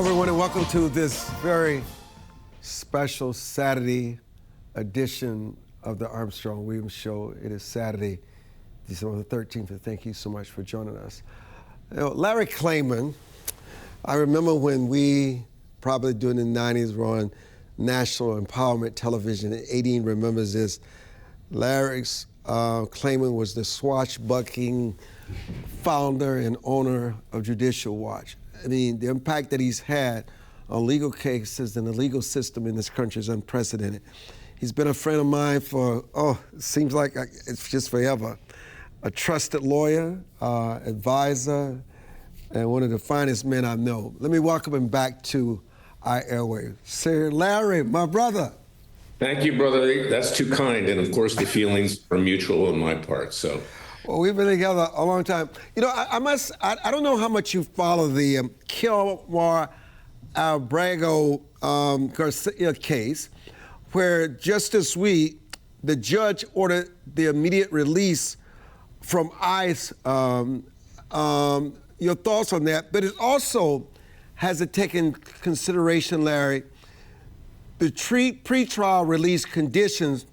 everyone, and welcome to this very special Saturday edition of the Armstrong-Williams Show. It is Saturday, December the 13th, and thank you so much for joining us. You know, Larry Klayman, I remember when we, probably during the 90s, were on national empowerment television, and Aideen remembers this. Larry Klayman was the swashbuckling founder and owner of Judicial Watch. I mean, the impact that he's had on legal cases and the legal system in this country is unprecedented. He's been a friend of mine for, it seems like it's just forever. A trusted lawyer, advisor, and one of the finest men I know. Let me welcome him back to our airwaves. Sir Larry, my brother. Thank you, brother. That's too kind. And of course, the feelings are mutual on my part, so. Well, we've been together a long time. You know, I don't know how much you follow the Kilmar Albrego Garcia case, where just this week, the judge ordered the immediate release from ICE. Your thoughts on that? But it also has to take in consideration, Larry, the pretrial release conditions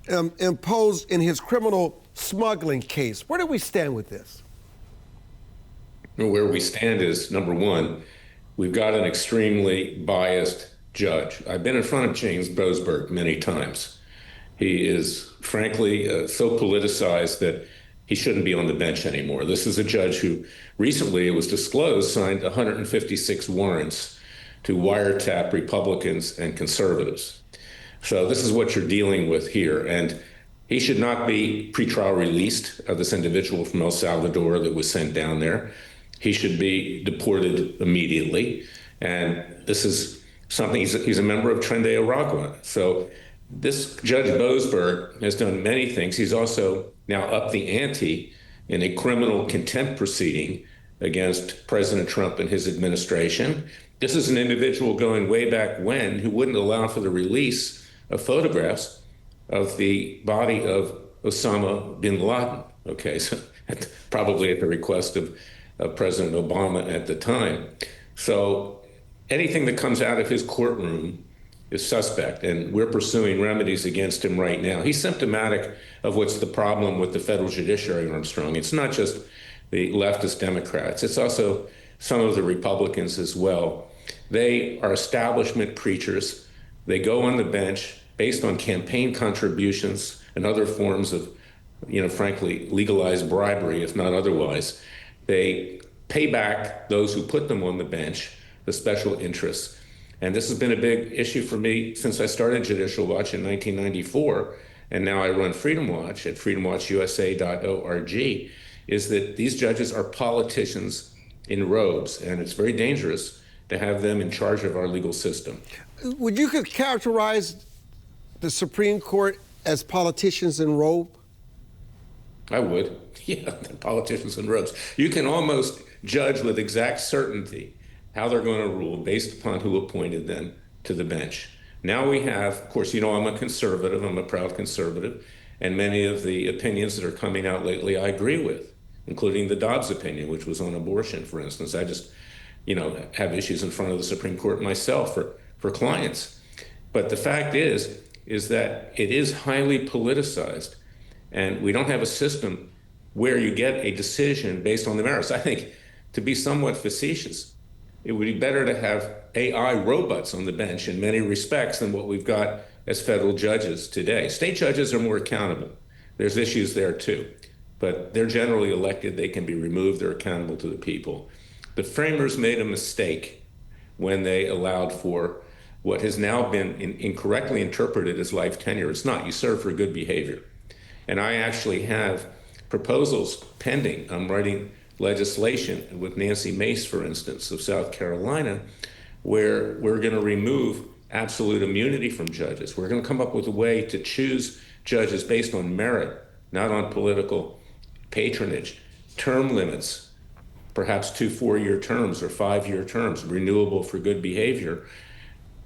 imposed in his criminal smuggling case. Where do we stand with this? Where we stand is, number one, we've got an extremely biased judge. I've been in front of James Boasberg many times. He is, frankly, so politicized that he shouldn't be on the bench anymore. This is a judge who recently, it was disclosed, signed 156 warrants to wiretap Republicans and conservatives. So this is what you're dealing with here. And he should not be pretrial released of this individual from El Salvador that was sent down there. He should be deported immediately. And this is something, he's a member of Tren de Aragua. So this Judge Boasberg has done many things. He's also now upped the ante in a criminal contempt proceeding against President Trump and his administration. This is an individual going way back when who wouldn't allow for the release of photographs of the body of Osama bin Laden. Okay, so probably at the request of President Obama at the time. So anything that comes out of his courtroom is suspect, and we're pursuing remedies against him right now. He's symptomatic of what's the problem with the federal judiciary, Armstrong. It's not just the leftist Democrats, it's also some of the Republicans as well. They are establishment preachers. They go on the bench based on campaign contributions and other forms of, frankly, legalized bribery, if not otherwise. They pay back those who put them on the bench, the special interests. And this has been a big issue for me since I started Judicial Watch in 1994, and now I run Freedom Watch at freedomwatchusa.org, is that these judges are politicians in robes, and it's very dangerous to have them in charge of our legal system. Would you characterize the Supreme Court as politicians in robe? I would. Yeah, politicians in robes. You can almost judge with exact certainty how they're going to rule based upon who appointed them to the bench. Now we have, of course, I'm a conservative, I'm a proud conservative, and many of the opinions that are coming out lately I agree with, including the Dobbs opinion, which was on abortion, for instance. I just, have issues in front of the Supreme Court myself for clients. But the fact is that it is highly politicized, and we don't have a system where you get a decision based on the merits. I think, to be somewhat facetious, it would be better to have AI robots on the bench in many respects than what we've got as federal judges today. State judges are more accountable. There's issues there too, but they're generally elected. They can be removed. They're accountable to the people. The framers made a mistake when they allowed for what has now been incorrectly interpreted as life tenure. It's not. You serve for good behavior. And I actually have proposals pending. I'm writing legislation with Nancy Mace, for instance, of South Carolina, where we're going to remove absolute immunity from judges. We're going to come up with a way to choose judges based on merit, not on political patronage. Term limits, perhaps 2 4-year terms or 5-year terms, renewable for good behavior.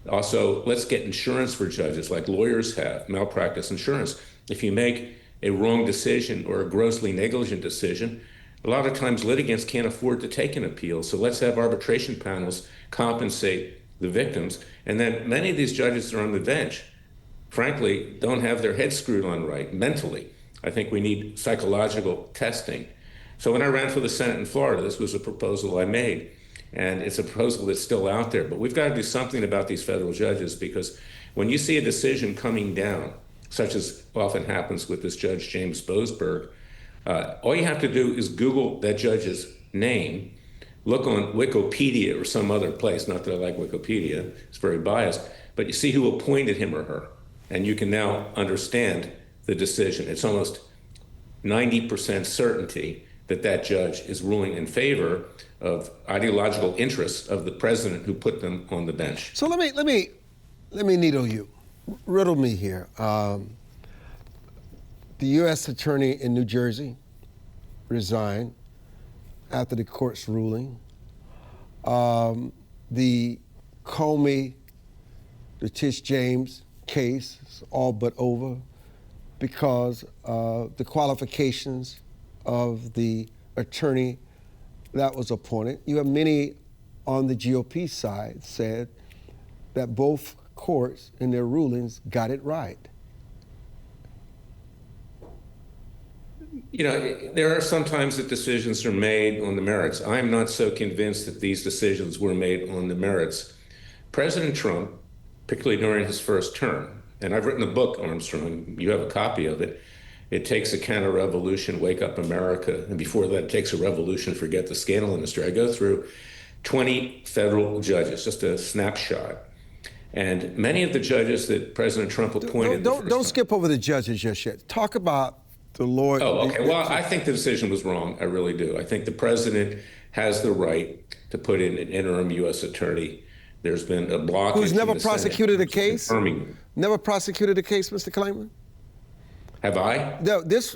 Also, let's get insurance for judges like lawyers have, malpractice insurance. If you make a wrong decision or a grossly negligent decision, A lot of times litigants can't afford to take an appeal, so let's have arbitration panels compensate the victims. And then many of these judges that are on the bench, frankly, don't have their heads screwed on right mentally. I think we need psychological testing. So when I ran for the Senate in Florida, this was a proposal I made. And it's a proposal that's still out there. But we've got to do something about these federal judges, because when you see a decision coming down, such as often happens with this Judge James Boasberg, all you have to do is Google that judge's name, look on Wikipedia or some other place, not that I like Wikipedia, it's very biased, but you see who appointed him or her, and you can now understand the decision. It's almost 90% certainty that that judge is ruling in favor of ideological interests of the president who put them on the bench. So let me needle you, riddle me here. The U.S. attorney in New Jersey resigned after the court's ruling. The Comey, the Tish James case is all but over because the qualifications of the attorney that was appointed. You have many on the GOP side said that both courts in their rulings got it right. You know, there are sometimes that decisions are made on the merits. I'm not so convinced that these decisions were made on the merits. President Trump, particularly during his first term, and I've written a book, Armstrong, you have a copy of it. It takes a counter-revolution, wake up America, and before that, it takes a revolution, forget the scandal industry. I go through 20 federal judges, just a snapshot. And many of the judges that President Trump appointed. Don't skip over the judges just yet. Talk about the Lord. Oh, okay. Well, I think the decision was wrong. I really do. I think the president has the right to put in an interim U.S. attorney. There's been a blockage. Who's never prosecuted a case? Confirming. Never prosecuted a case, Mr. Klayman? Have I? No, this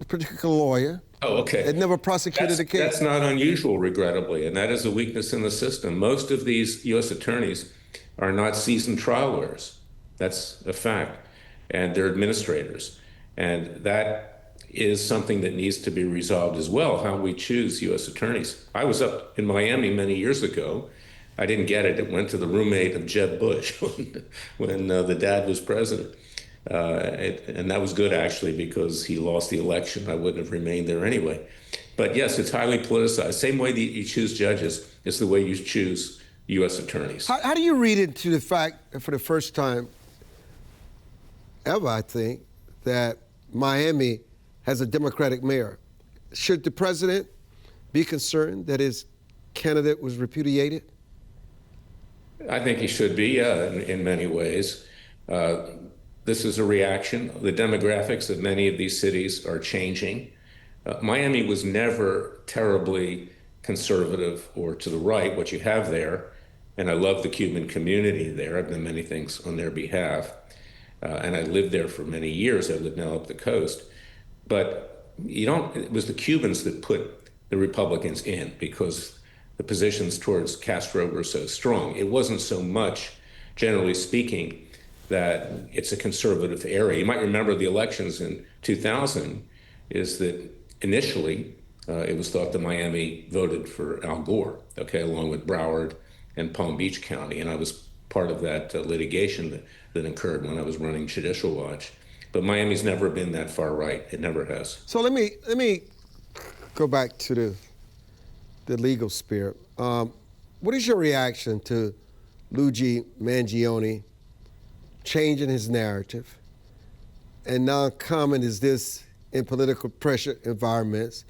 particular lawyer. Oh, okay. Had never prosecuted a case. That's not unusual, regrettably, and that is a weakness in the system. Most of these U.S. attorneys are not seasoned trial lawyers. That's a fact. And they're administrators. And that is something that needs to be resolved as well, how we choose U.S. attorneys. I was up in Miami many years ago. I didn't get it. It went to the roommate of Jeb Bush when the dad was president. And that was good, actually, because he lost the election. I wouldn't have remained there anyway. But yes, it's highly politicized. Same way that you choose judges is the way you choose U.S. attorneys. How do you read into the fact that for the first time ever, I think, that Miami has a Democratic mayor? Should the president be concerned that his candidate was repudiated? I think he should be, in many ways. This is a reaction. The demographics of many of these cities are changing. Miami was never terribly conservative or to the right, what you have there. And I love the Cuban community there. I've done many things on their behalf. And I lived there for many years. I live now up the coast. But it was the Cubans that put the Republicans in because the positions towards Castro were so strong. It wasn't so much, generally speaking, that it's a conservative area. You might remember the elections in 2000 is that initially it was thought that Miami voted for Al Gore, okay, along with Broward and Palm Beach County. And I was part of that litigation that occurred when I was running Judicial Watch. But Miami's never been that far right. It never has. So let me go back to the legal spirit. What is your reaction to Luigi Mangione changing his narrative? And now common is this in political pressure environments.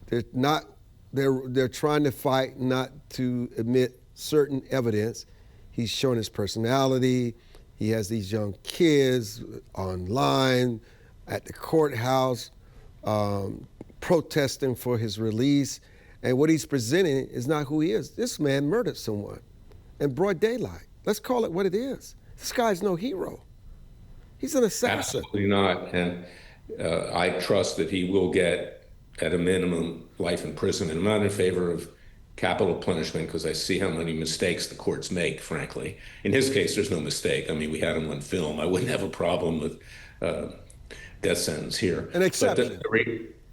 They're trying to fight not to admit certain evidence. He's showing his personality. He has these young kids online, at the courthouse, protesting for his release. And what he's presenting is not who he is. This man murdered someone in broad daylight. Let's call it what it is. This guy's no hero. He's an assassin. Absolutely not. And I trust that he will get, at a minimum, life in prison. And I'm not in favor of capital punishment because I see how many mistakes the courts make, frankly. In his case, there's no mistake. I mean, we had him on film. I wouldn't have a problem with death sentence here. An exception.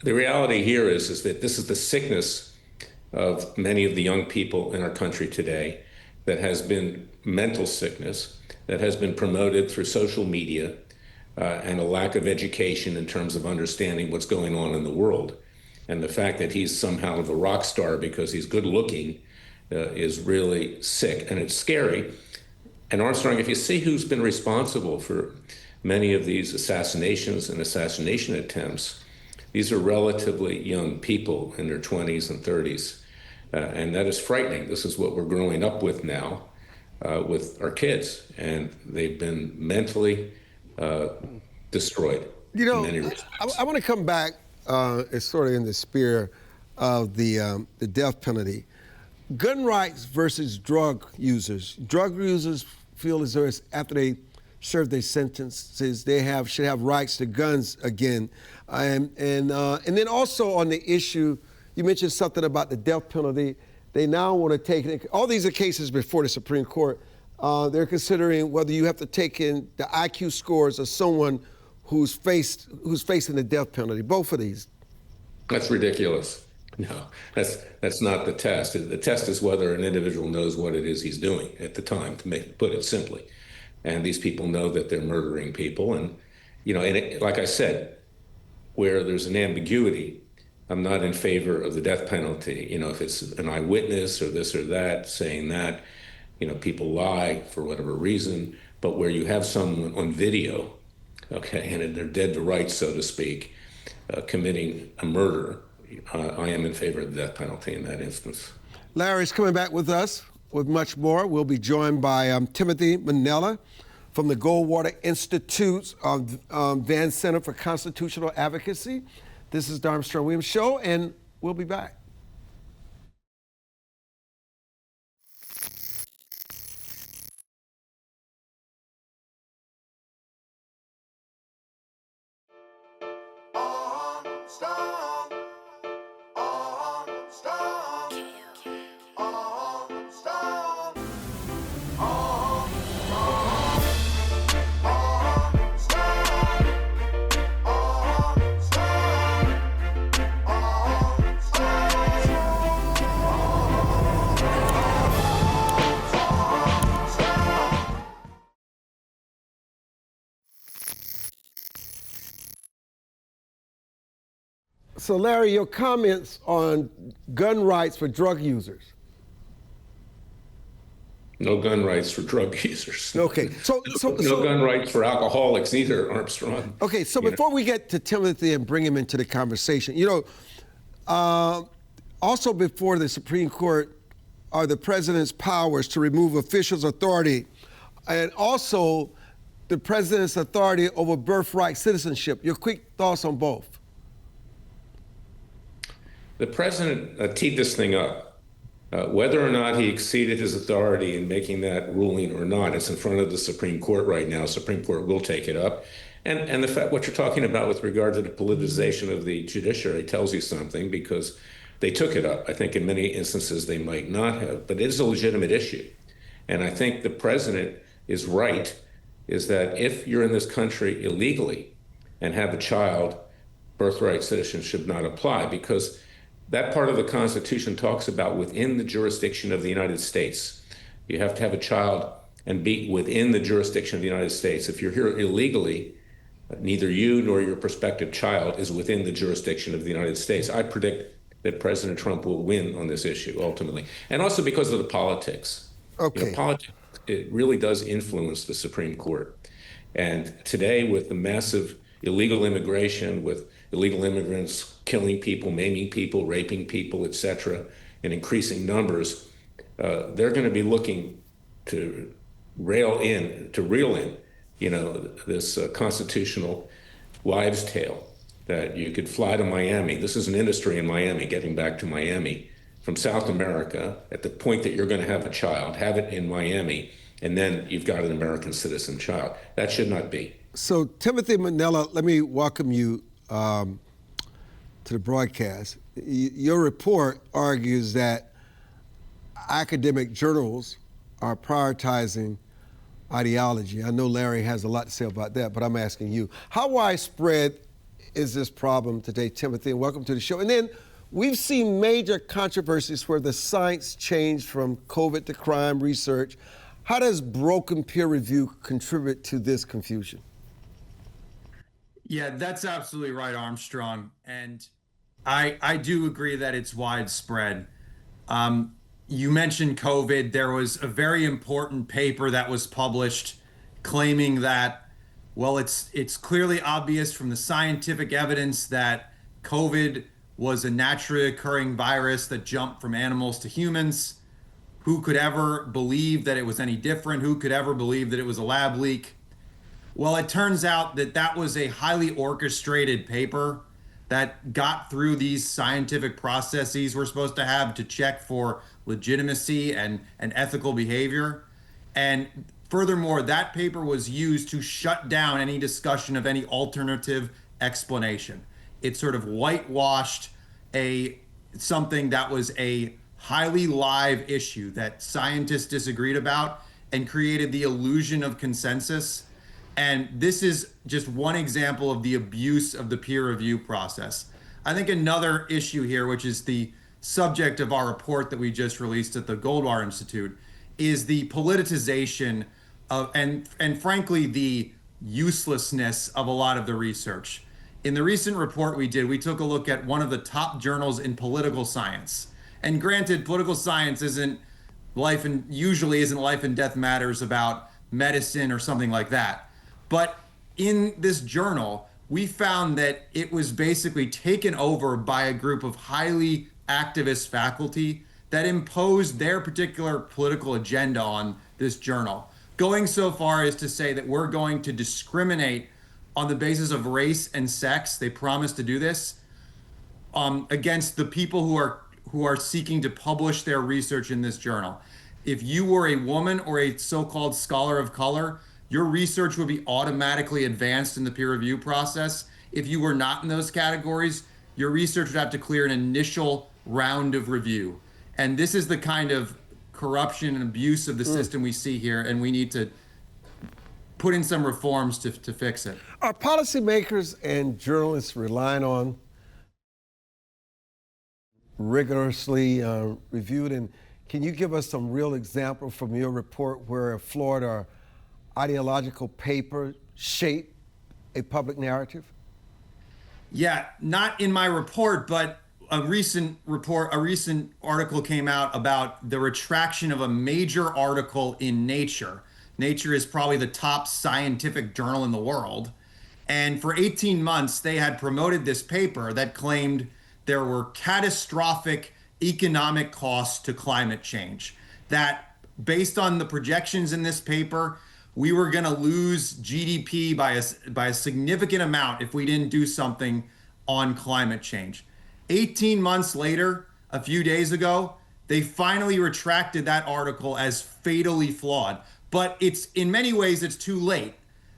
the reality here is that this is the sickness of many of the young people in our country today that has been mental sickness, that has been promoted through social media and a lack of education in terms of understanding what's going on in the world. And the fact that he's somehow the rock star because he's good looking is really sick, and it's scary. And Armstrong, if you see who's been responsible for many of these assassinations and assassination attempts, these are relatively young people in their 20s and 30s. And that is frightening. This is what we're growing up with now with our kids. And they've been mentally destroyed in many respects. I want to come back it's sort of in the spirit of the death penalty. Gun rights versus drug users. Drug users feel as though it's after they serve their sentences, they should have rights to guns again. And then also on the issue, you mentioned something about the death penalty. They now want to take it. All these are cases before the Supreme Court. They're considering whether you have to take in the IQ scores of someone who's facing the death penalty. Both of these. That's ridiculous. No, that's not the test. The test is whether an individual knows what it is he's doing at the time, to put it simply. And these people know that they're murdering people. And, like I said, where there's an ambiguity, I'm not in favor of the death penalty. If it's an eyewitness or this or that saying that, people lie for whatever reason. But where you have someone on video, okay, and they're dead to rights, so to speak, committing a murder, I am in favor of the death penalty in that instance. Larry's coming back with us with much more. We'll be joined by Timothy Minella from the Goldwater Institute's Van Center for Constitutional Advocacy. This is the Armstrong-Williams Show, and we'll be back. So Larry, your comments on gun rights for drug users. No gun rights for drug users. Okay, no gun rights for alcoholics either, Armstrong. Okay, so before we get to Timothy and bring him into the conversation, also before the Supreme Court are the president's powers to remove officials' authority, and also the president's authority over birthright citizenship. Your quick thoughts on both. The president teed this thing up. Whether or not he exceeded his authority in making that ruling or not, it's in front of the Supreme Court right now. Supreme Court will take it up. And the fact, what you're talking about with regard to the politicization of the judiciary tells you something, because they took it up. I think in many instances they might not have, but it is a legitimate issue. And I think the president is right, is that if you're in this country illegally and have a child, birthright citizenship should not apply, because that part of the Constitution talks about within the jurisdiction of the United States. You have to have a child and be within the jurisdiction of the United States. If you're here illegally, neither you nor your prospective child is within the jurisdiction of the United States. I predict that President Trump will win on this issue ultimately. And also because of the politics. Okay. Politics, it really does influence the Supreme Court. And today, with the massive illegal immigration, with illegal immigrants killing people, maiming people, raping people, et cetera, in increasing numbers, they're going to be looking to reel in, this constitutional wives' tale that you could fly to Miami. This is an industry in Miami, getting back to Miami, from South America, at the point that you're going to have a child, have it in Miami, and then you've got an American citizen child. That should not be. So Timothy Minella, let me welcome you to the broadcast. Your report argues that academic journals are prioritizing ideology. I know Larry has a lot to say about that, but I'm asking you, how widespread is this problem today, Timothy? And welcome to the show. And then we've seen major controversies where the science changed from COVID to crime research. How does broken peer review contribute to this confusion? Yeah, that's absolutely right, Armstrong. And I do agree that it's widespread. You mentioned COVID. There was a very important paper that was published claiming that, well, it's clearly obvious from the scientific evidence that COVID was a naturally occurring virus that jumped from animals to humans. Who could ever believe that it was any different? Who could ever believe that it was a lab leak? Well, it turns out that that was a highly orchestrated paper that got through these scientific processes we're supposed to have to check for legitimacy and ethical behavior. And furthermore, that paper was used to shut down any discussion of any alternative explanation. It sort of whitewashed something that was a highly live issue that scientists disagreed about and created the illusion of consensus. And this is just one example of the abuse of the peer review process. I think another issue here, which is the subject of our report that we just released at the Goldwater Institute, is the politicization of, and frankly, the uselessness of a lot of the research. In the recent report we did, we took a look at one of the top journals in political science. And granted, political science usually isn't life and death matters about medicine or something like that. But in this journal, we found that it was basically taken over by a group of highly activist faculty that imposed their particular political agenda on this journal, going so far as to say that we're going to discriminate on the basis of race and sex. They promised to do this against the people who are seeking to publish their research in this journal. If you were a woman or a so-called scholar of color, your research would be automatically advanced in the peer review process. If you were not in those categories, your research would have to clear an initial round of review. And this is the kind of corruption and abuse of the system we see here, and we need to put in some reforms to fix it. Are policymakers and journalists relying on rigorously reviewed? And can you give us some real example from your report where a flawed or ideological paper shaped a public narrative? Yeah, not in my report, but a recent article came out about the retraction of a major article in Nature. Nature is probably the top scientific journal in the world. And for 18 months, they had promoted this paper that claimed there were catastrophic economic costs to climate change. That based on the projections in this paper, we were going to lose GDP by a significant amount if we didn't do something on climate change. 18 months later, a few days ago, they finally retracted that article as fatally flawed. But in many ways, it's too late.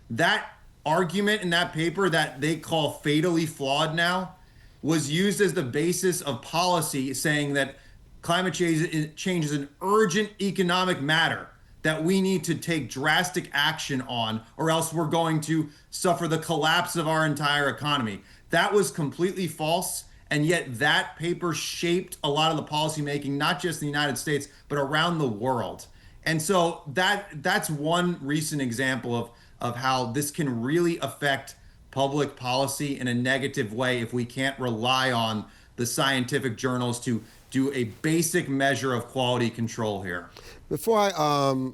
That argument in that paper that they call fatally flawed now was used as the basis of policy, saying that climate change is an urgent economic matter that we need to take drastic action on, or else we're going to suffer the collapse of our entire economy. That was completely false. And yet that paper shaped a lot of the policymaking, not just in the United States, but around the world. And so that's one recent example of how this can really affect public policy in a negative way if we can't rely on the scientific journals to do a basic measure of quality control here. Before I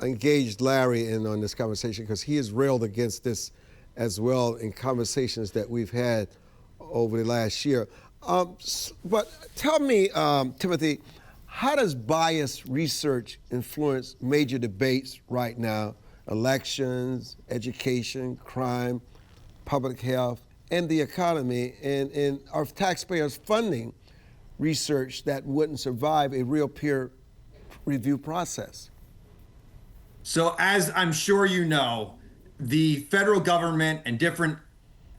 engaged Larry in on this conversation, because he has railed against this as well in conversations that we've had over the last year. But tell me, Timothy, how does biased research influence major debates right now? Elections, education, crime, public health, and the economy, and are taxpayers funding research that wouldn't survive a real peer review process? So as I'm sure you know, the federal government and different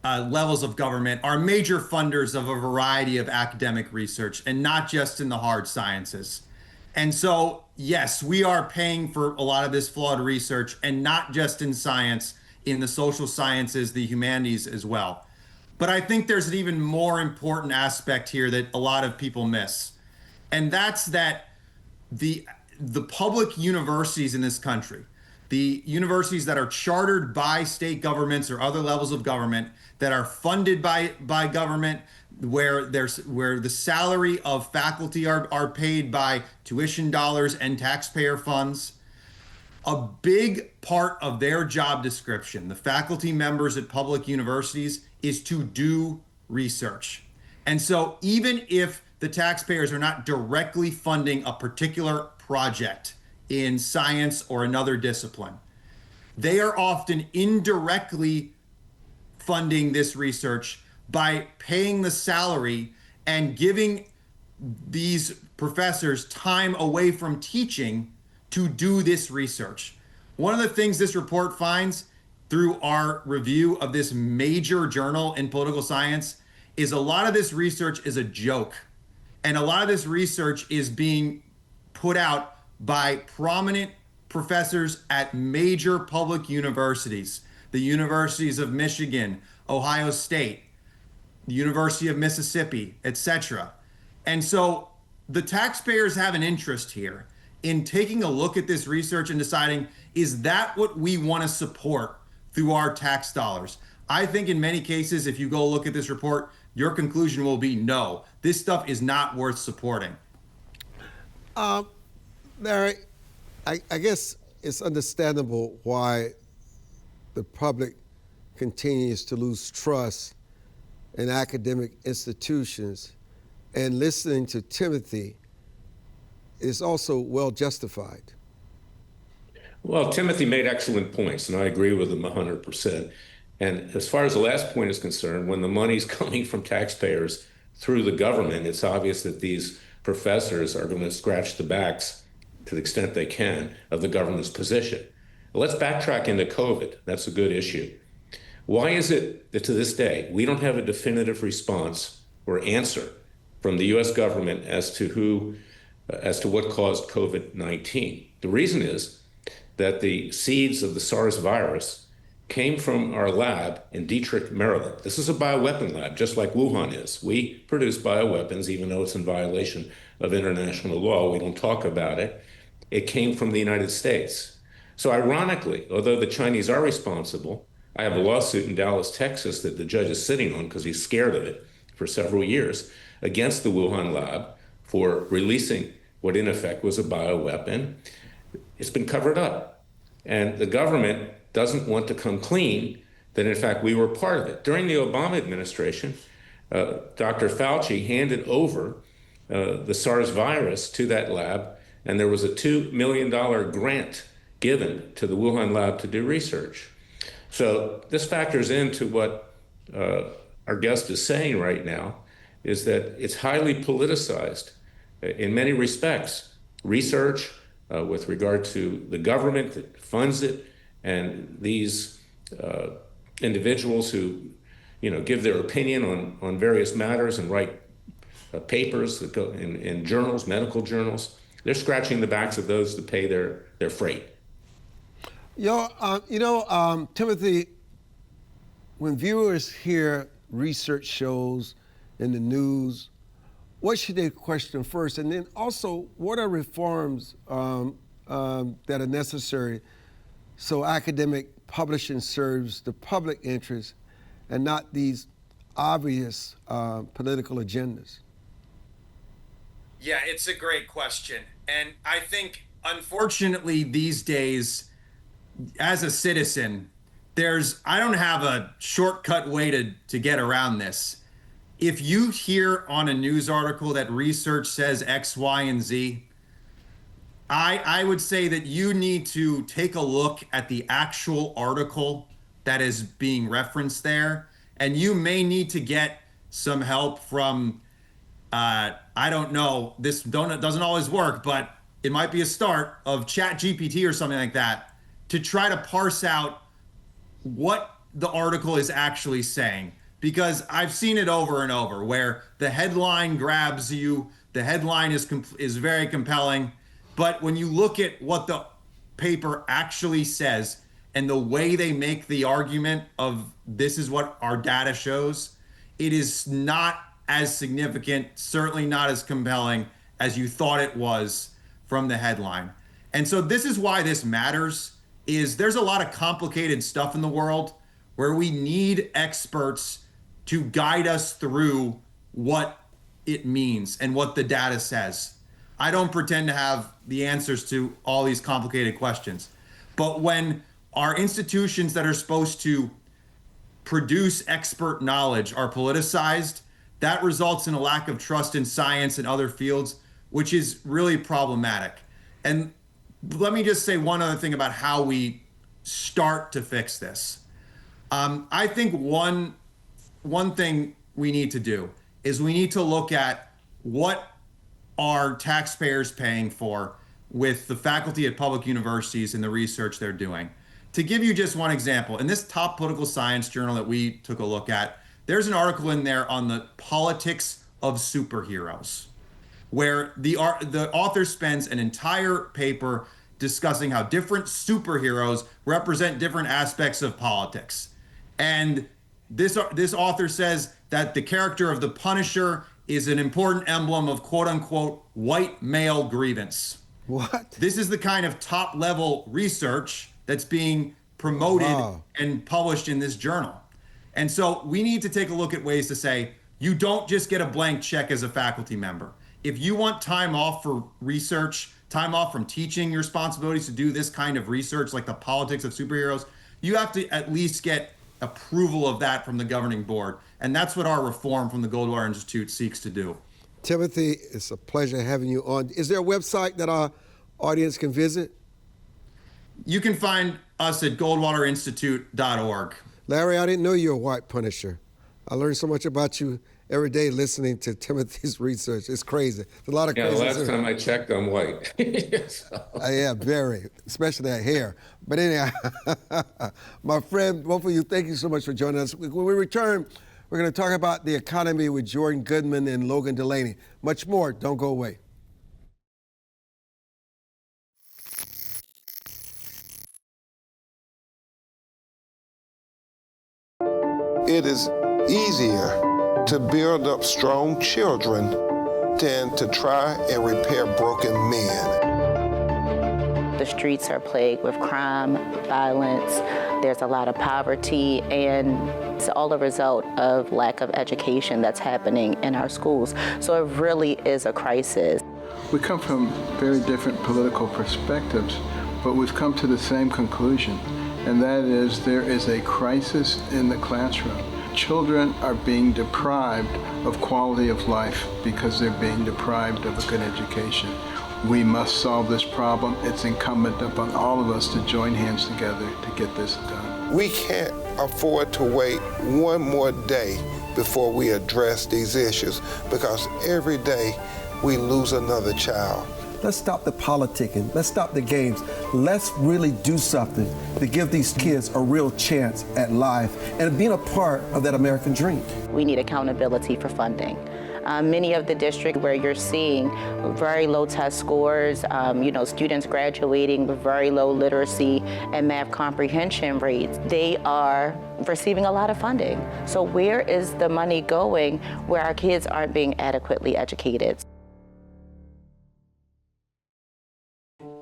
levels of government are major funders of a variety of academic research, and not just in the hard sciences. And so, yes, we are paying for a lot of this flawed research, and not just in science, in the social sciences, the humanities as well. But I think there's an even more important aspect here that a lot of people miss. And that's that the public universities in this country, the universities that are chartered by state governments or other levels of government, that are funded by government, where the salary of faculty are paid by tuition dollars and taxpayer funds, a big part of their job description, the faculty members at public universities, is to do research. And so even if the taxpayers are not directly funding a particular project in science or another discipline, they are often indirectly funding this research by paying the salary and giving these professors time away from teaching to do this research. One of the things this report finds through our review of this major journal in political science is a lot of this research is a joke. And a lot of this research is being put out by prominent professors at major public universities, the universities of Michigan, Ohio State, the University of Mississippi, etc. And so the taxpayers have an interest here in taking a look at this research and deciding, is that what we want to support through our tax dollars? I think in many cases, if you go look at this report, your conclusion will be no, this stuff is not worth supporting. Larry, I guess it's understandable why the public continues to lose trust in academic institutions, and listening to Timothy is also well justified. Well, Timothy made excellent points, and I agree with him 100%. And as far as the last point is concerned, when the money's coming from taxpayers through the government, it's obvious that these professors are going to scratch the backs, to the extent they can, of the government's position. Let's backtrack into COVID. That's a good issue. Why is it that to this day we don't have a definitive response or answer from the U.S. government as to what caused COVID-19? The reason is that the seeds of the SARS virus came from our lab in Detroit, Maryland. This is a bioweapon lab, just like Wuhan is. We produce bioweapons, even though it's in violation of international law. We don't talk about it. It came from the United States. So ironically, although the Chinese are responsible, I have a lawsuit in Dallas, Texas that the judge is sitting on because he's scared of it for several years against the Wuhan lab for releasing what in effect was a bioweapon. It's been covered up. And the government doesn't want to come clean that in fact we were part of it. During the Obama administration, Dr. Fauci handed over the SARS virus to that lab, and there was a $2 million grant given to the Wuhan lab to do research. So this factors into what our guest is saying right now, is that it's highly politicized in many respects. Research with regard to the government that funds it, and these individuals who, give their opinion on various matters and write papers that go in journals, medical journals. They're scratching the backs of those to pay their freight. Timothy, when viewers hear research shows in the news, what should they question first? And then also, what are reforms that are necessary so academic publishing serves the public interest and not these obvious political agendas? Yeah, it's a great question. And I think, unfortunately, these days, as a citizen, I don't have a shortcut way to get around this. If you hear on a news article that research says X, Y, and Z, I would say that you need to take a look at the actual article that is being referenced there, and you may need to get some help from, I don't know, this doesn't always work, but it might be a start of ChatGPT or something like that to try to parse out what the article is actually saying. Because I've seen it over and over where the headline grabs you, the headline is very compelling, but when you look at what the paper actually says and the way they make the argument of this is what our data shows, it is not as significant, certainly not as compelling as you thought it was from the headline. And so this is why this matters, is there's a lot of complicated stuff in the world where we need experts to guide us through what it means and what the data says. I don't pretend to have the answers to all these complicated questions. But when our institutions that are supposed to produce expert knowledge are politicized, that results in a lack of trust in science and other fields, which is really problematic. And let me just say one other thing about how we start to fix this. I think one thing we need to do is we need to look at what are taxpayers paying for with the faculty at public universities and the research they're doing. To give you just one example, in this top political science journal that we took a look at, there's an article in there on the politics of superheroes, where the author spends an entire paper discussing how different superheroes represent different aspects of politics. And this author says that the character of the Punisher is an important emblem of quote unquote white male grievance. What? This is the kind of top level research that's being promoted and published in this journal. And so we need to take a look at ways to say, you don't just get a blank check as a faculty member. If you want time off for research, time off from teaching, your responsibilities to do this kind of research, like the politics of superheroes, you have to at least get approval of that from the governing board. And that's what our reform from the Goldwater Institute seeks to do. Timothy, it's a pleasure having you on. Is there a website that our audience can visit? You can find us at goldwaterinstitute.org. Larry, I didn't know you were a white Punisher. I learned so much about you every day listening to Timothy's research. It's crazy. There's a lot of crazy. Yeah, the last time I checked, I'm white. So. Yeah, very, especially that hair. But anyhow, my friend, both of you, thank you so much for joining us. When we return, we're going to talk about the economy with Jordan Goodman and Logan Delany. Much more. Don't go away. It is easier to build up strong children than to try and repair broken men. The streets are plagued with crime, violence. There's a lot of poverty, and it's all a result of lack of education that's happening in our schools. So it really is a crisis. We come from very different political perspectives, but we've come to the same conclusion, and that is there is a crisis in the classroom. Children are being deprived of quality of life because they're being deprived of a good education. We must solve this problem. It's incumbent upon all of us to join hands together to get this done. We can't afford to wait one more day before we address these issues, because every day we lose another child. Let's stop the politicking. Let's stop the games. Let's really do something to give these kids a real chance at life and being a part of that American dream. We need accountability for funding. Many of the districts where you're seeing very low test scores, students graduating with very low literacy and math comprehension rates, they are receiving a lot of funding. So where is the money going where our kids aren't being adequately educated?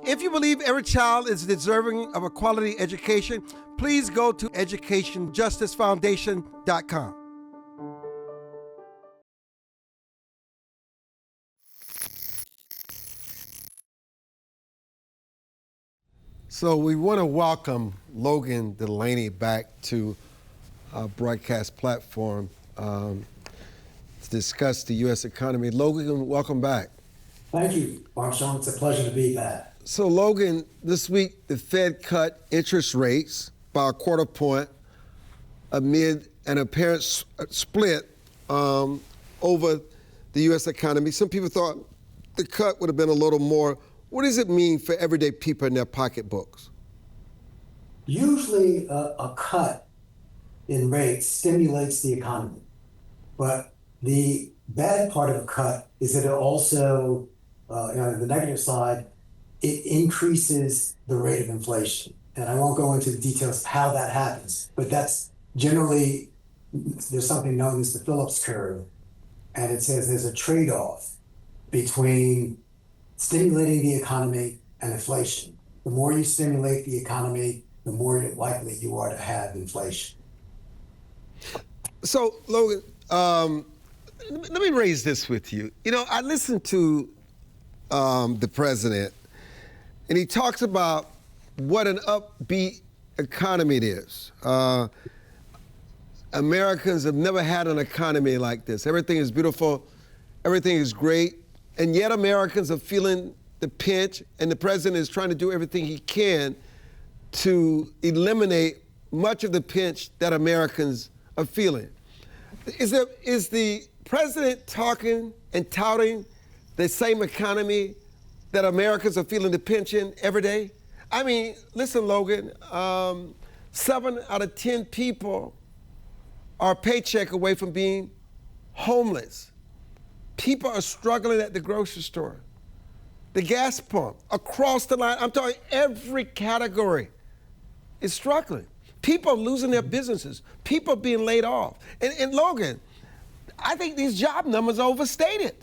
If you believe every child is deserving of a quality education, please go to educationjusticefoundation.com. So we want to welcome Logan Delany back to our broadcast platform to discuss the U.S. economy. Logan, welcome back. Thank you, Armstrong. It's a pleasure to be back. So Logan, this week the Fed cut interest rates by a quarter point amid an apparent split over the U.S. economy. Some people thought the cut would have been a little more. What does it mean for everyday people in their pocketbooks? Usually a cut in rates stimulates the economy. But the bad part of a cut is that it also, the negative side, it increases the rate of inflation. And I won't go into the details of how that happens, but that's generally there's something known as the Phillips curve, and it says there's a trade-off between stimulating the economy and inflation. The more you stimulate the economy, the more likely you are to have inflation. So, Logan, let me raise this with you. You know, I listened to the president, and he talks about what an upbeat economy it is. Americans have never had an economy like this. Everything is beautiful, everything is great, and yet Americans are feeling the pinch, and the president is trying to do everything he can to eliminate much of the pinch that Americans are feeling. Is the president talking and touting the same economy that Americans are feeling the pinch in every day? I mean, listen, Logan, 7 out of 10 people are a paycheck away from being homeless. People are struggling at the grocery store, the gas pump, across the line. I'm talking every category is struggling. People are losing their businesses. People are being laid off. And Logan, I think these job numbers are overstated.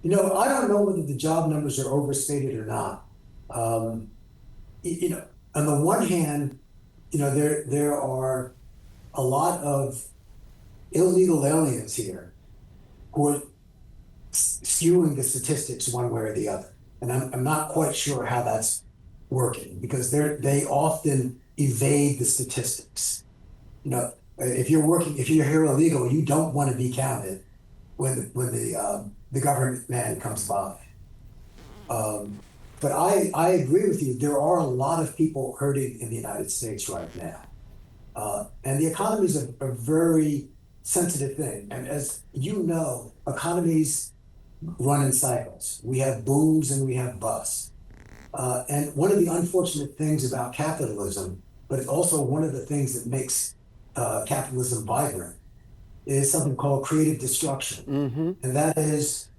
You know, I don't know whether the job numbers are overstated or not. You know, on the one hand, you know, there are a lot of illegal aliens here who are skewing the statistics one way or the other. And I'm not quite sure how that's working, because they often evade the statistics. You know, if you're here illegal, you don't want to be counted when the government man comes by. But I agree with you. There are a lot of people hurting in the United States right now. And the economy is a very sensitive thing. And as you know, economies run in cycles. We have booms and we have busts. And one of the unfortunate things about capitalism, but it's also one of the things that makes capitalism vibrant, is something called creative destruction. Mm-hmm. And that is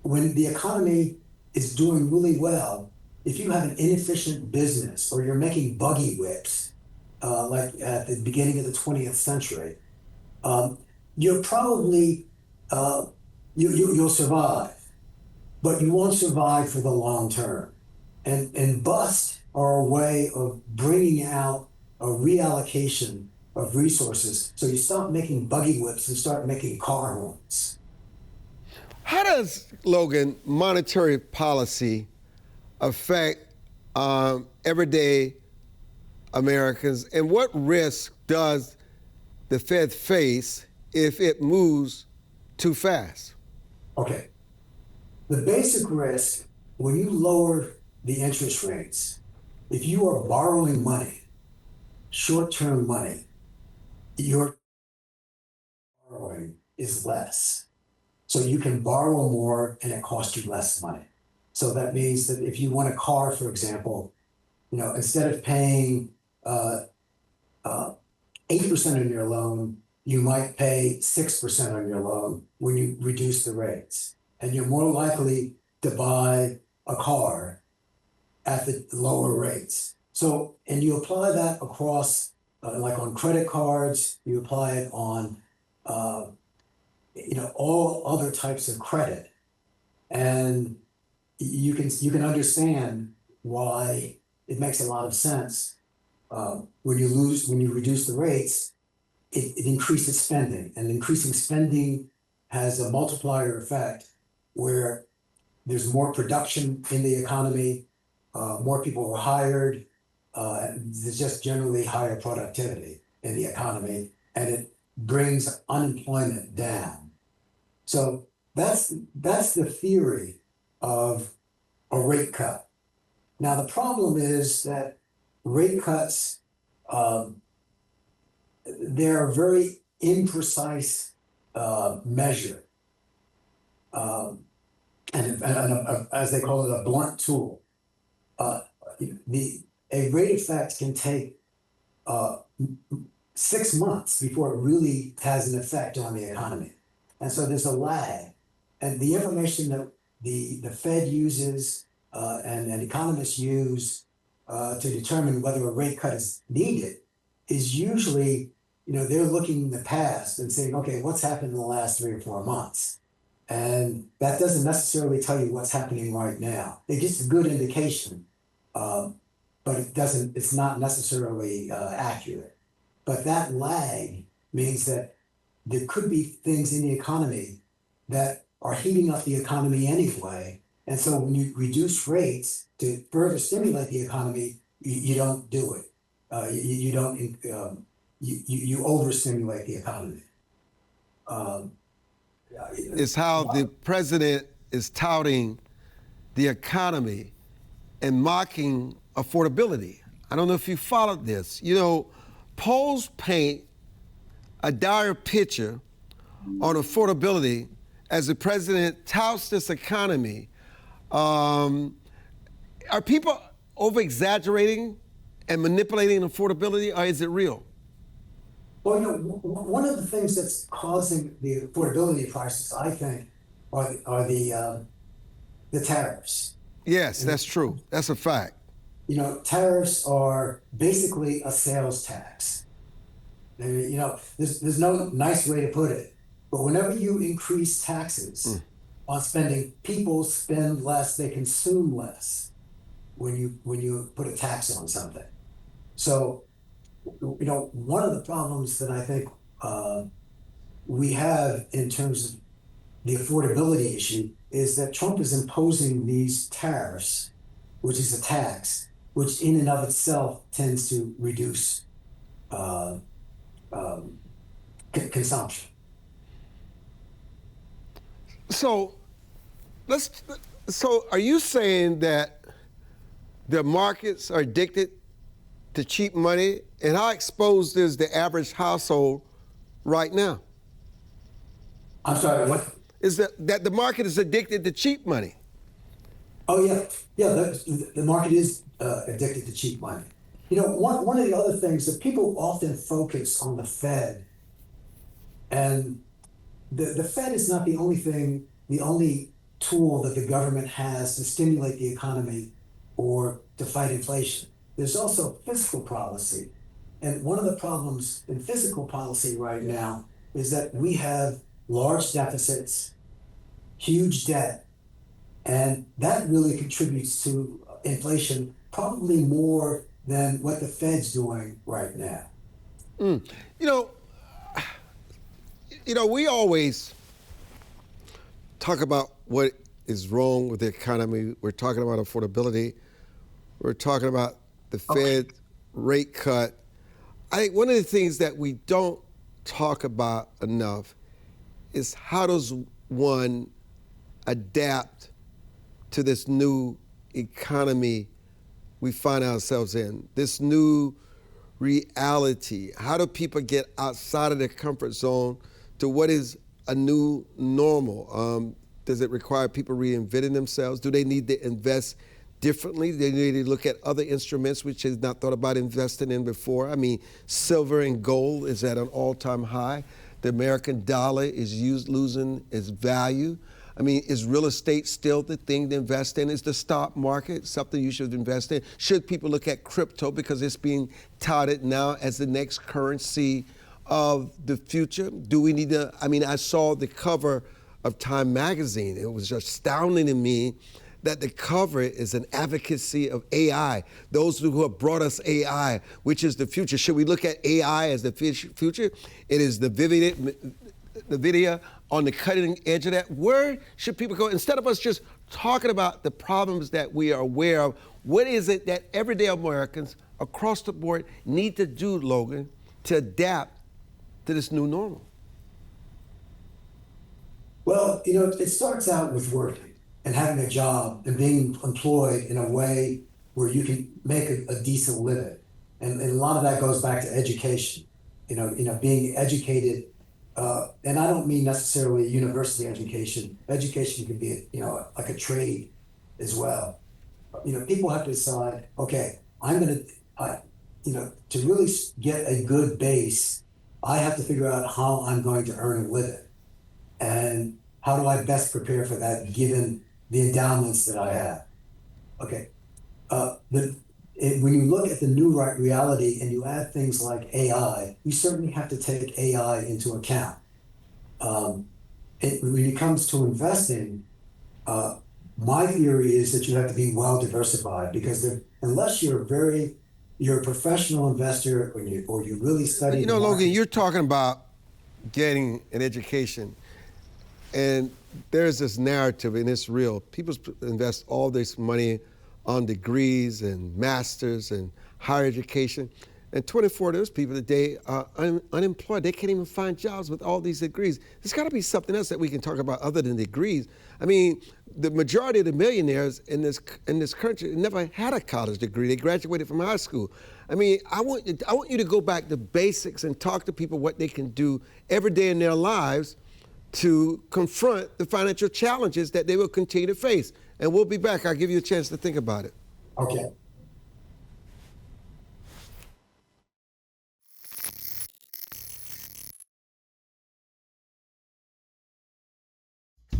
when the economy is doing really well, if you have an inefficient business or you're making buggy whips, like at the beginning of the 20th century, you're probably, you'll survive, but you won't survive for the long term. And busts are a way of bringing out a reallocation of resources. So you stop making buggy whips and start making car horns. How does, Logan, monetary policy affect everyday Americans, and what risk does the Fed face if it moves too fast? Okay. The basic risk, when you lower the interest rates, if you are borrowing money, short-term money, your borrowing is less. So you can borrow more and it costs you less money. So that means that if you want a car, for example, you know, instead of paying 8% on your loan, you might pay 6% on your loan when you reduce the rates. And you're more likely to buy a car at the lower rates. So, and you apply that across, like on credit cards, you apply it on, you know, all other types of credit. And you can understand why it makes a lot of sense. When you reduce the rates, it increases spending, and increasing spending has a multiplier effect where there's more production in the economy, more people are hired, there's just generally higher productivity in the economy, and it brings unemployment down. So that's the theory of a rate cut. Now the problem is that rate cuts, they're a very imprecise measure, and as they call it, a blunt tool. A rate effect can take 6 months before it really has an effect on the economy. And so there's a lag. And the information that the Fed uses and economists use to determine whether a rate cut is needed is usually they're looking in the past and saying, okay, what's happened in the last 3 or 4 months? And that doesn't necessarily tell you what's happening right now. It gives a good indication, but it's not necessarily accurate. But that lag means that there could be things in the economy that are heating up the economy anyway. And so when you reduce rates to further stimulate the economy, you don't do it. You don't, you overstimulate the economy. It's how the president is touting the economy and mocking affordability. I don't know if you followed this. Polls paint a dire picture on affordability as the president touts this economy. Are people over-exaggerating and manipulating affordability, or is it real? Well, one of the things that's causing the affordability crisis, I think, are the tariffs. Yes, that's true. That's a fact. Tariffs are basically a sales tax. There's no nice way to put it, but whenever you increase taxes on spending, people spend less, they consume less when you put a tax on something. So, one of the problems that I think we have in terms of the affordability issue is that Trump is imposing these tariffs, which is a tax, which in and of itself tends to reduce consumption. So are you saying that the markets are addicted to cheap money? And how exposed is the average household right now? I'm sorry, what? Is that the market is addicted to cheap money? Oh, yeah. The market is addicted to cheap money. One of the other things that people often focus on the Fed, and the Fed is not the only tool that the government has to stimulate the economy or to fight inflation. There's also fiscal policy. And one of the problems in fiscal policy right now is that we have large deficits, huge debt, and that really contributes to inflation probably more than what the Fed's doing right now. We always talk about what is wrong with the economy. We're talking about affordability. We're talking about the Fed rate cut. I think one of the things that we don't talk about enough is how does one adapt to this new economy we find ourselves in, this new reality? How do people get outside of their comfort zone to what is a new normal? Does it require people reinventing themselves? Do they need to invest differently? They need to look at other instruments which is not thought about investing in before. I mean, silver and gold is at an all-time high. The American dollar is losing its value. I mean, is real estate still the thing to invest in? Is the stock market something you should invest in? Should people look at crypto because it's being touted now as the next currency of the future? Do we need to, I saw the cover of Time magazine. It was astounding to me that the cover is an advocacy of AI, those who have brought us AI, which is the future. Should we look at AI as the future? It is the video on the cutting edge of that. Where should people go? Instead of us just talking about the problems that we are aware of, what is it that everyday Americans across the board need to do, Logan, to adapt to this new normal? Well, it starts out with working and having a job and being employed in a way where you can make a decent living. And a lot of that goes back to education, being educated. And I don't mean necessarily university education. Education can be, like a trade as well. People have to decide, okay, I'm going to, to really get a good base, I have to figure out how I'm going to earn a living. And how do I best prepare for that given the endowments that I have? Okay. The when you look at the new reality and you add things like AI, you certainly have to take AI into account. When it comes to investing, my theory is that you have to be well diversified, because unless you're a professional investor, or you really study. You know, Logan, you're talking about getting an education, and there's this narrative, and it's real. People invest all this money on degrees and masters and higher education. And 24 of those people today are unemployed. They can't even find jobs with all these degrees. There's got to be something else that we can talk about other than degrees. I mean, the majority of the millionaires in this country never had a college degree. They graduated from high school. I mean, I want you to go back to basics and talk to people what they can do every day in their lives to confront the financial challenges that they will continue to face. And we'll be back. I'll give you a chance to think about it. Okay.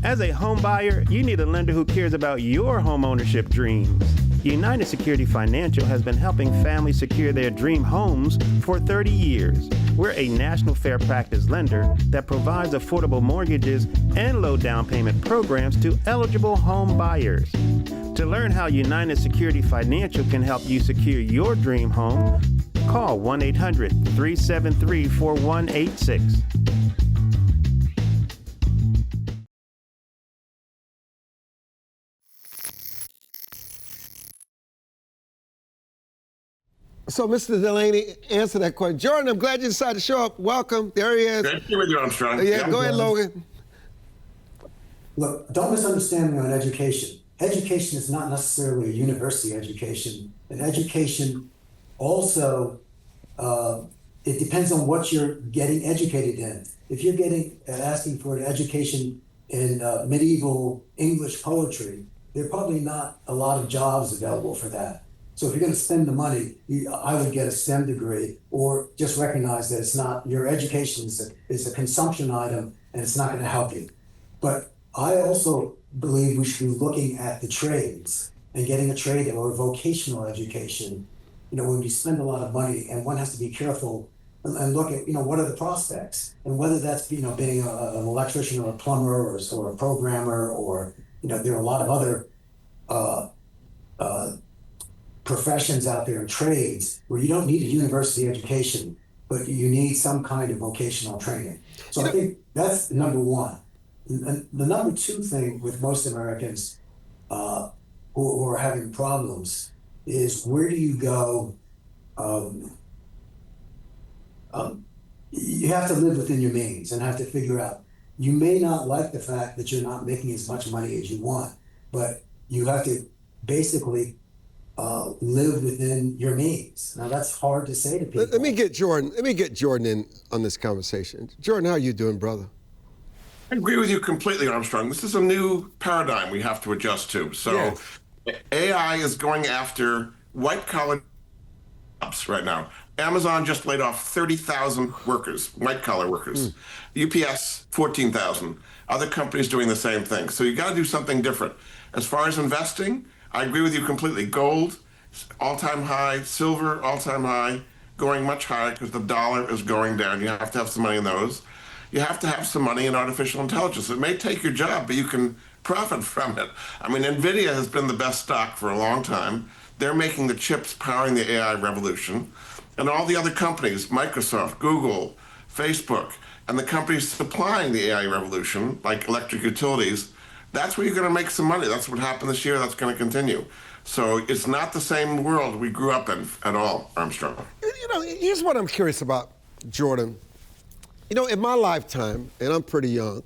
As a home buyer, you need a lender who cares about your home ownership dreams. United Security Financial has been helping families secure their dream homes for 30 years. We're a national fair practice lender that provides affordable mortgages and low down payment programs to eligible home buyers. To learn how United Security Financial can help you secure your dream home, call 1-800-373-4186. So, Mr. Delany, answer that question. Jordan, I'm glad you decided to show up. Welcome. There he is. Great to be with you, Armstrong. Yeah, go ahead, Logan. Look, don't misunderstand me on education. Education is not necessarily a university education. An education also, it depends on what you're getting educated in. If you're asking for an education in medieval English poetry, there are probably not a lot of jobs available for that. So if you're going to spend the money, I would get a STEM degree, or just recognize that it's not, your education is a consumption item and it's not going to help you. But I also believe we should be looking at the trades and getting a trade or a vocational education. You know, when you spend a lot of money, and one has to be careful and look at, what are the prospects, and whether that's, being an electrician or a plumber or a programmer, or, there are a lot of other professions out there and trades where you don't need a university education, but you need some kind of vocational training. So I think that's number one. And the number two thing with most Americans who are having problems is, where do you go? You have to live within your means and have to figure out, you may not like the fact that you're not making as much money as you want, but you have to basically live within your means. Now that's hard to say to people. Let me get Jordan in on this conversation. Jordan, how are you doing, brother? I agree with you completely, Armstrong. This is a new paradigm we have to adjust to. So yes. AI is going after white-collar jobs right now. Amazon just laid off 30,000 workers, white-collar workers. UPS, 14,000. Other companies doing the same thing. So you got to do something different. As far as investing, I agree with you completely. Gold, all-time high. Silver, all-time high. Going much higher because the dollar is going down. You have to have some money in those. You have to have some money in artificial intelligence. It may take your job, but you can profit from it. I mean, NVIDIA has been the best stock for a long time. They're making the chips powering the AI revolution. And all the other companies, Microsoft, Google, Facebook, and the companies supplying the AI revolution, like electric utilities, that's where you're going to make some money. That's what happened this year. That's going to continue. So it's not the same world we grew up in at all, Armstrong. Here's what I'm curious about, Jordan. In my lifetime, and I'm pretty young,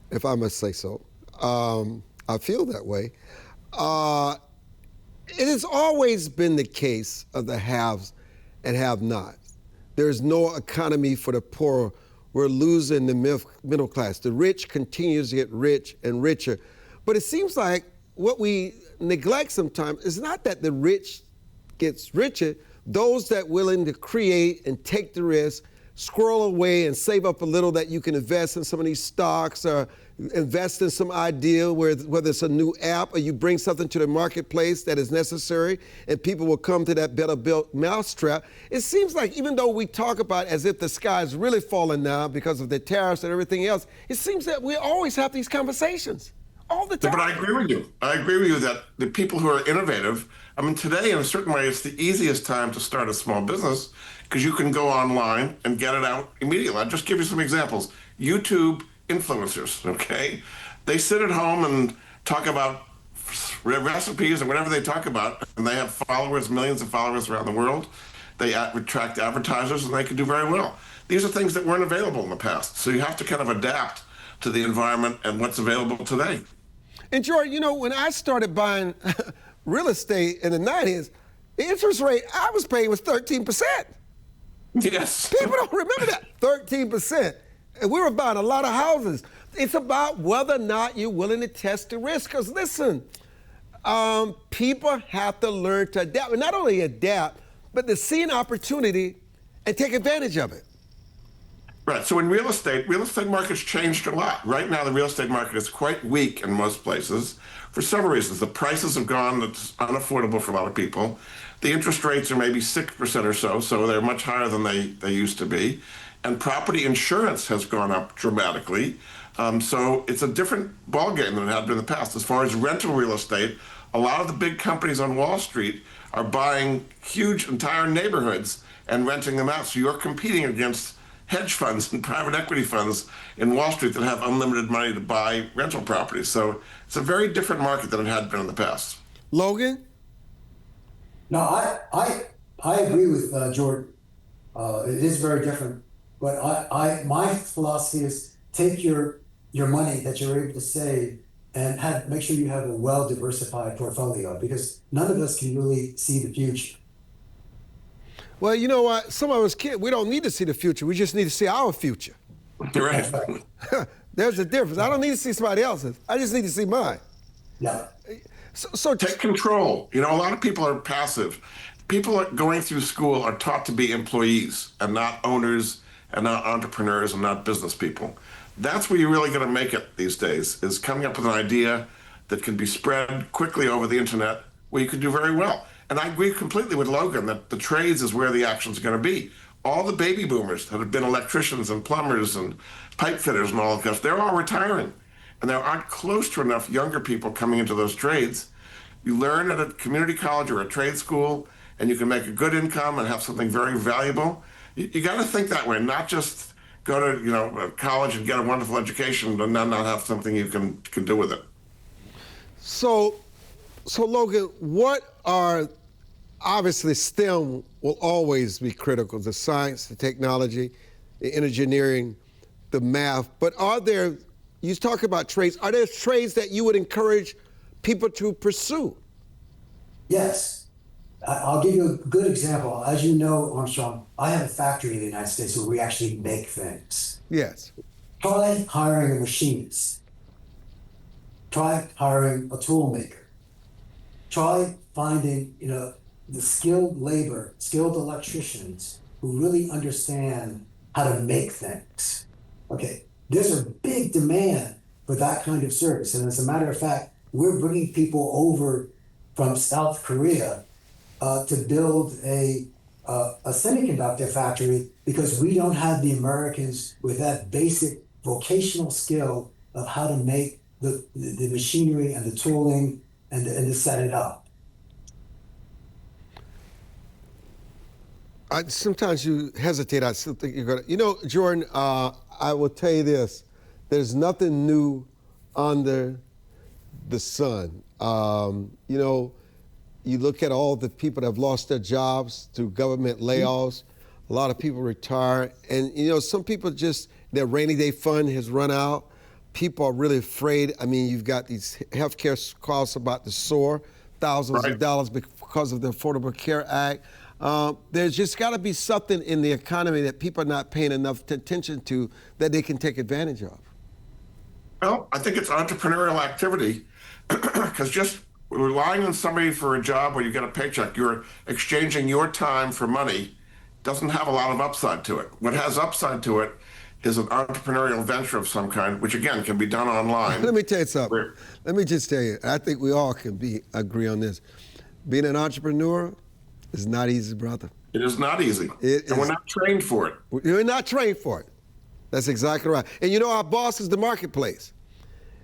if I must say so, I feel that way. It has always been the case of the haves and have-nots. There's no economy for the poor. We're losing the middle class. The rich continues to get rich and richer. But it seems like what we neglect sometimes is not that the rich gets richer. Those that willing to create and take the risk squirrel away and save up a little that you can invest in some of these stocks or invest in some idea whether it's a new app or you bring something to the marketplace that is necessary and people will come to that better built mousetrap. It seems like even though we talk about as if the sky is really falling now because of the tariffs and everything else, it seems that we always have these conversations all the time. But I agree with you. I agree with you that the people who are innovative, I mean, today in a certain way, it's the easiest time to start a small business because you can go online and get it out immediately. I'll just give you some examples. YouTube influencers, okay? They sit at home and talk about recipes or whatever they talk about, and they have followers, millions of followers around the world. They attract advertisers, and they can do very well. These are things that weren't available in the past, so you have to kind of adapt to the environment and what's available today. And George, you know, when I started buying real estate in the 90s, the interest rate I was paying was 13%. Yes. People don't remember that. 13%. And we were buying a lot of houses. It's about whether or not you're willing to test the risk. Because listen, people have to learn to adapt. And not only adapt, but to see an opportunity and take advantage of it. Right. So in real estate market's changed a lot. Right now, the real estate market is quite weak in most places for several reasons. The prices have gone, it's unaffordable for a lot of people. The interest rates are maybe 6% or so they're much higher than they used to be. And property insurance has gone up dramatically. So it's a different ballgame than it had been in the past. As far as rental real estate, a lot of the big companies on Wall Street are buying huge entire neighborhoods and renting them out. So you're competing against hedge funds and private equity funds in Wall Street that have unlimited money to buy rental properties. So it's a very different market than it had been in the past. Logan? No, I agree with Jordan. It is very different, but my philosophy is take your money that you're able to save and make sure you have a well-diversified portfolio, because none of us can really see the future. Well, you know what? Some of us kids, we don't need to see the future. We just need to see our future. You're right. There's a difference. I don't need to see somebody else's. I just need to see mine. Yeah. So take control. You know, a lot of people are passive. People going through school are taught to be employees and not owners and not entrepreneurs and not business people. That's where you're really going to make it these days, is coming up with an idea that can be spread quickly over the internet where you can do very well. And I agree completely with Logan that the trades is where the action's going to be. All the baby boomers that have been electricians and plumbers and pipe fitters and all of that, they're all retiring. And there aren't close to enough younger people coming into those trades. You learn at a community college or a trade school, and you can make a good income and have something very valuable. You got to think that way, not just go to college and get a wonderful education, but not have something you can do with it. So Logan, what are, obviously STEM will always be critical, the science, the technology, the engineering, the math, but you talk about trades, are there trades that you would encourage people to pursue? Yes. I'll give you a good example. As you know, Armstrong, I have a factory in the United States where we actually make things. Yes. Try hiring a machinist. Try hiring a tool maker. Try finding, the skilled labor, skilled electricians who really understand how to make things. Okay, there's a big demand for that kind of service. And as a matter of fact, we're bringing people over from South Korea to build a semiconductor factory because we don't have the Americans with that basic vocational skill of how to make the machinery and the tooling and to set it up. Sometimes you hesitate. I still think you're going to. Jordan, I will tell you this. There's nothing new under the sun. You look at all the people that have lost their jobs through government layoffs. A lot of people retire. And, some people just, their rainy day fund has run out. People are really afraid. I mean, you've got these healthcare costs about to soar, thousands of dollars because of the Affordable Care Act. There's just got to be something in the economy that people are not paying enough attention to that they can take advantage of. Well, I think it's entrepreneurial activity because just relying on somebody for a job where you get a paycheck, you're exchanging your time for money doesn't have a lot of upside to it. What has upside to it is an entrepreneurial venture of some kind, which again can be done online. Let me tell you something. Let me just tell you, I think we all can agree on this. Being an entrepreneur is not easy, brother. It is not easy. And we're not trained for it. We're not trained for it. That's exactly right. And you know, our boss is the marketplace.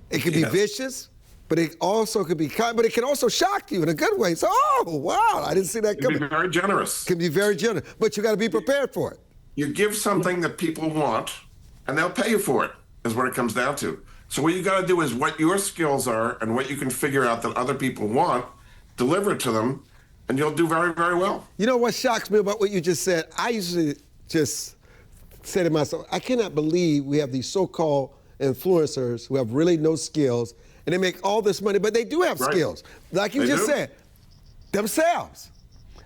It can be vicious, but it also could be kind, but it can also shock you in a good way. So, oh, wow, I didn't see that coming. It can be very generous. Can be very generous, but you got to be prepared for it. You give something that people want, and they'll pay you for it, is what it comes down to. So what you got to do is what your skills are and what you can figure out that other people want, deliver it to them, and you'll do very, very well. You know what shocks me about what you just said? I usually just say to myself, I cannot believe we have these so-called influencers who have really no skills, and they make all this money, but they do have skills. Like you just said, themselves.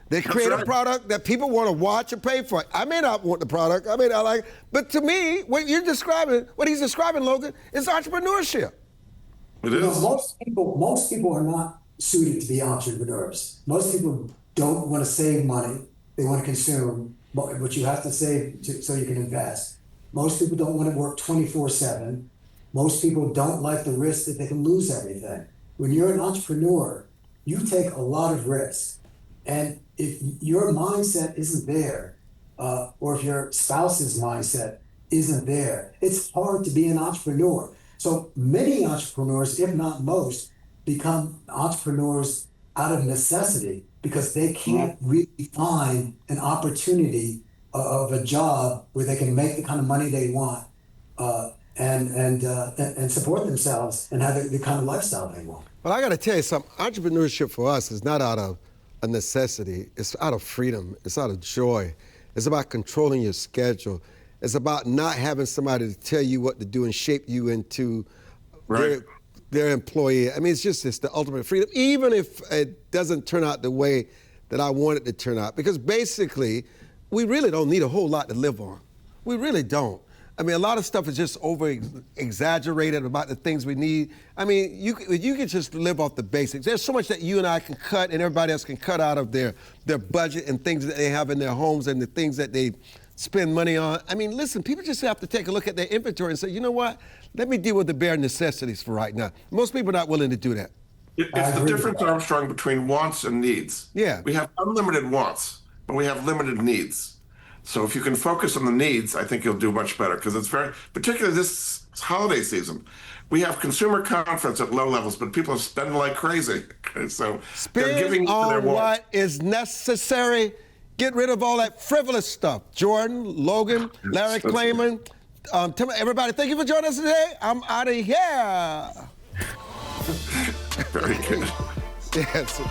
They create a product that people want to watch and pay for. I may not want the product, I may not like it, but to me, what you're describing, what he's describing, Logan, is entrepreneurship. It is. Most people are not suited to be entrepreneurs. Most people don't want to save money. They want to consume, but you have to save so you can invest. Most people don't want to work 24/7. Most people don't like the risk that they can lose everything. When you're an entrepreneur, you take a lot of risks. And if your mindset isn't there, or if your spouse's mindset isn't there, it's hard to be an entrepreneur. So many entrepreneurs, if not most, become entrepreneurs out of necessity because they can't really find an opportunity of a job where they can make the kind of money they want and support themselves and have the kind of lifestyle they want. Well, I got to tell you something. Entrepreneurship for us is not out of a necessity. It's out of freedom. It's out of joy. It's about controlling your schedule. It's about not having somebody to tell you what to do and shape you into their employee. I mean, it's the ultimate freedom, even if it doesn't turn out the way that I want it to turn out. Because basically, we really don't need a whole lot to live on. We really don't. I mean, a lot of stuff is just over-exaggerated about the things we need. I mean, you can just live off the basics. There's so much that you and I can cut and everybody else can cut out of their budget and things that they have in their homes and the things that they spend money on. I mean, listen, people just have to take a look at their inventory and say, you know what? Let me deal with the bare necessities for right now. Most people are not willing to do that. It's the difference, Armstrong, between wants and needs. Yeah. We have unlimited wants, but we have limited needs. So if you can focus on the needs, I think you'll do much better because it's particularly this holiday season, we have consumer confidence at low levels, but people are spending like crazy. So they're giving on their what is necessary. Get rid of all that frivolous stuff. Jordan, Logan, Larry Klayman, everybody, thank you for joining us today. I'm out of here. Very good. Yes.